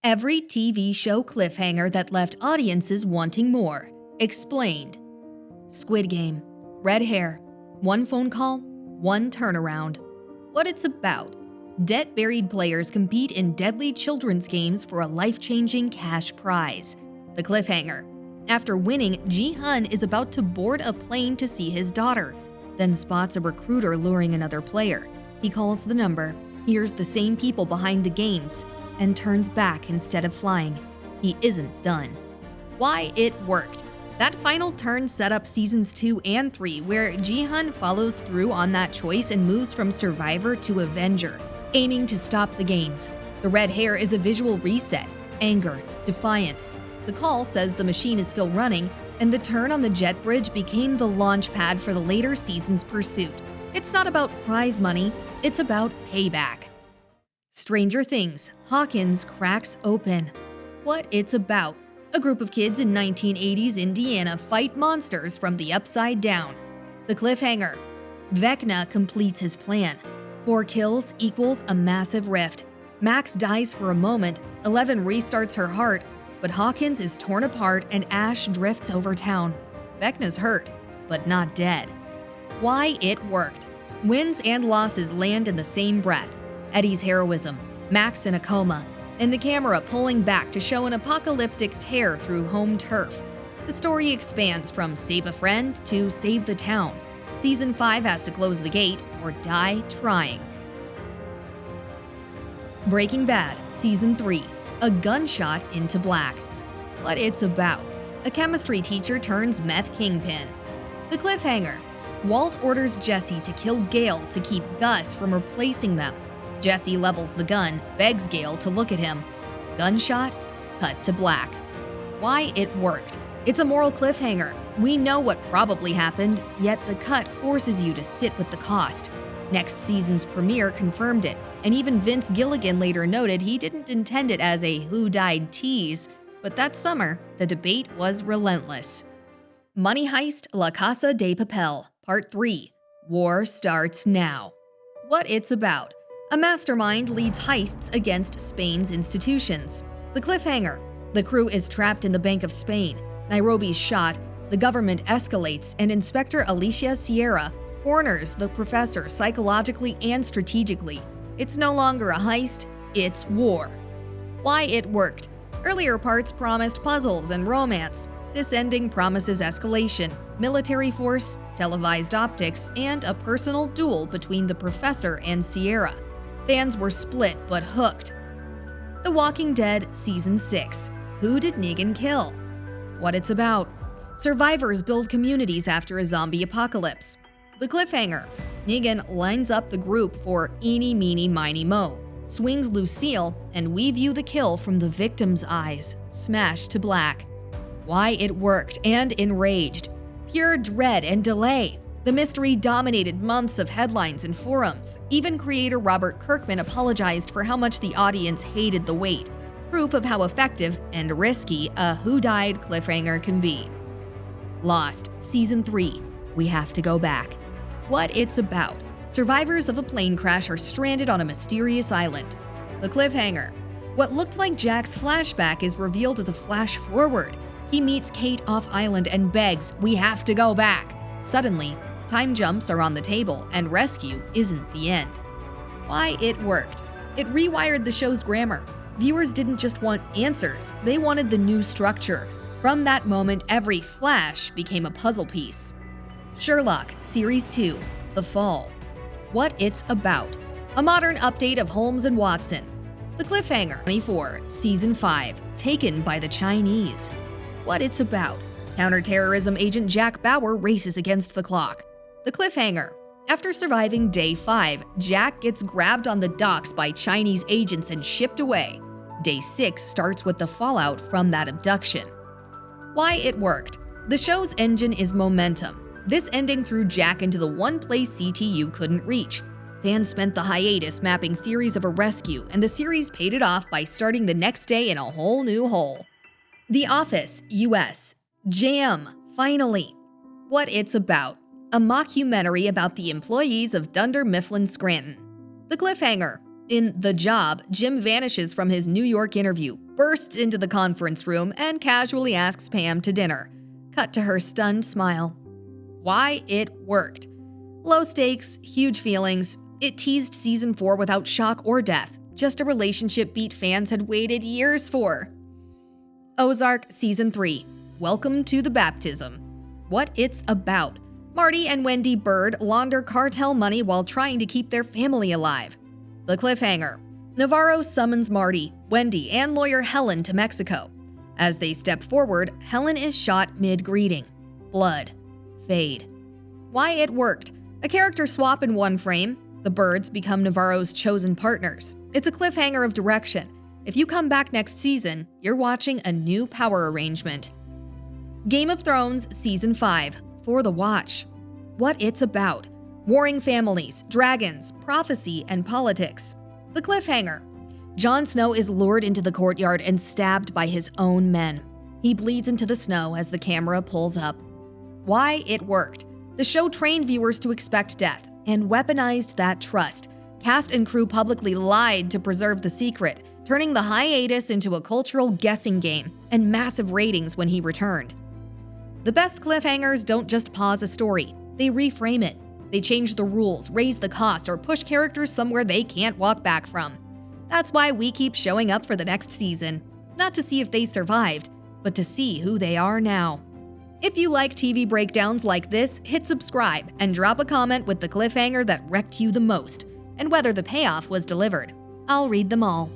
Every TV show cliffhanger that left audiences wanting more. Explained. Squid Game. Red hair. One phone call. One turnaround. What it's about. Debt-buried players compete in deadly children's games for a life-changing cash prize. The cliffhanger. After winning, Ji-hun is about to board a plane to see his daughter, then spots a recruiter luring another player. He calls the number, hears the same people behind the games, and turns back instead of flying. He isn't done. Why it worked. That final turn set up seasons 2 and 3, where Ji-hun follows through on that choice and moves from survivor to avenger, aiming to stop the games. The red hair is a visual reset, anger, defiance. The call says the machine is still running, and the turn on the jet bridge became the launch pad for the later season's pursuit. It's not about prize money, it's about payback. Stranger Things, Hawkins cracks open. What it's about. A group of kids in 1980s Indiana fight monsters from the upside down. The cliffhanger. Vecna completes his plan. 4 kills equals a massive rift. Max dies for a moment, 11 restarts her heart, but Hawkins is torn apart and ash drifts over town. Vecna's hurt, but not dead. Why it worked. Wins and losses land in the same breath. Eddie's heroism, Max in a coma, and the camera pulling back to show an apocalyptic tear through home turf. The story expands from save a friend to save the town. Season 5 has to close the gate or die trying. Breaking Bad, Season 3, a gunshot into black. What it's about. A chemistry teacher turns meth kingpin. The cliffhanger. Walt orders Jesse to kill Gale to keep Gus from replacing them. Jesse levels the gun, begs Gale to look at him. Gunshot, cut to black. Why it worked. It's a moral cliffhanger. We know what probably happened, yet the cut forces you to sit with the cost. Next season's premiere confirmed it, and even Vince Gilligan later noted he didn't intend it as a who died tease, but that summer, the debate was relentless. Money Heist La Casa de Papel, Part 3. War starts now. What it's about. A mastermind leads heists against Spain's institutions. The cliffhanger. The crew is trapped in the Bank of Spain. Nairobi's shot. The government escalates, and Inspector Alicia Sierra corners the professor psychologically and strategically. It's no longer a heist, it's war. Why it worked. Earlier parts promised puzzles and romance. This ending promises escalation, military force, televised optics, and a personal duel between the professor and Sierra. Fans were split but hooked. The Walking Dead Season 6. Who did Negan kill? What it's about. Survivors build communities after a zombie apocalypse. The cliffhanger. Negan lines up the group for eeny, meeny, miny, moe, swings Lucille, and we view the kill from the victim's eyes, smashed to black. Why it worked and enraged. Pure dread and delay. The mystery dominated months of headlines and forums. Even creator Robert Kirkman apologized for how much the audience hated the wait. Proof of how effective and risky a who died cliffhanger can be. Lost, Season 3. We have to go back. What it's about. Survivors of a plane crash are stranded on a mysterious island. The cliffhanger. What looked like Jack's flashback is revealed as a flash forward. He meets Kate off-island and begs, "We have to go back." Suddenly, time jumps are on the table, and rescue isn't the end. Why it worked. It rewired the show's grammar. Viewers didn't just want answers, they wanted the new structure. From that moment, every flash became a puzzle piece. Sherlock, Series 2, The Fall. What it's about. A modern update of Holmes and Watson. The cliffhanger. 24, Season 5, Taken by the Chinese. What it's about. Counterterrorism agent Jack Bauer races against the clock. The cliffhanger. After surviving Day 5, Jack gets grabbed on the docks by Chinese agents and shipped away. Day 6 starts with the fallout from that abduction. Why it worked. The show's engine is momentum. This ending threw Jack into the one place CTU couldn't reach. Fans spent the hiatus mapping theories of a rescue, and the series paid it off by starting the next day in a whole new hole. The Office, US. Jam, finally. What it's about. A mockumentary about the employees of Dunder Mifflin Scranton. The cliffhanger. In The Job, Jim vanishes from his New York interview, bursts into the conference room, and casually asks Pam to dinner. Cut to her stunned smile. Why it worked. Low stakes, huge feelings. It teased season 4 without shock or death, just a relationship beat fans had waited years for. Ozark Season 3. Welcome to the Baptism. What it's about. Marty and Wendy Bird launder cartel money while trying to keep their family alive. The Cliffhanger. Navarro summons Marty, Wendy, and lawyer Helen to Mexico. As they step forward, Helen is shot mid-greeting. Blood. Fade. Why it worked. A character swap in one frame. The Birds become Navarro's chosen partners. It's a cliffhanger of direction. If you come back next season, you're watching a new power arrangement. Game of Thrones Season 5. For the Watch. What it's about. Warring families, dragons, prophecy, and politics. The Cliffhanger. Jon Snow is lured into the courtyard and stabbed by his own men. He bleeds into the snow as the camera pulls up. Why it worked. The show trained viewers to expect death and weaponized that trust. Cast and crew publicly lied to preserve the secret, turning the hiatus into a cultural guessing game and massive ratings when he returned. The best cliffhangers don't just pause a story, they reframe it. They change the rules, raise the cost, or push characters somewhere they can't walk back from. That's why we keep showing up for the next season. Not to see if they survived, but to see who they are now. If you like TV breakdowns like this, hit subscribe and drop a comment with the cliffhanger that wrecked you the most, and whether the payoff was delivered. I'll read them all.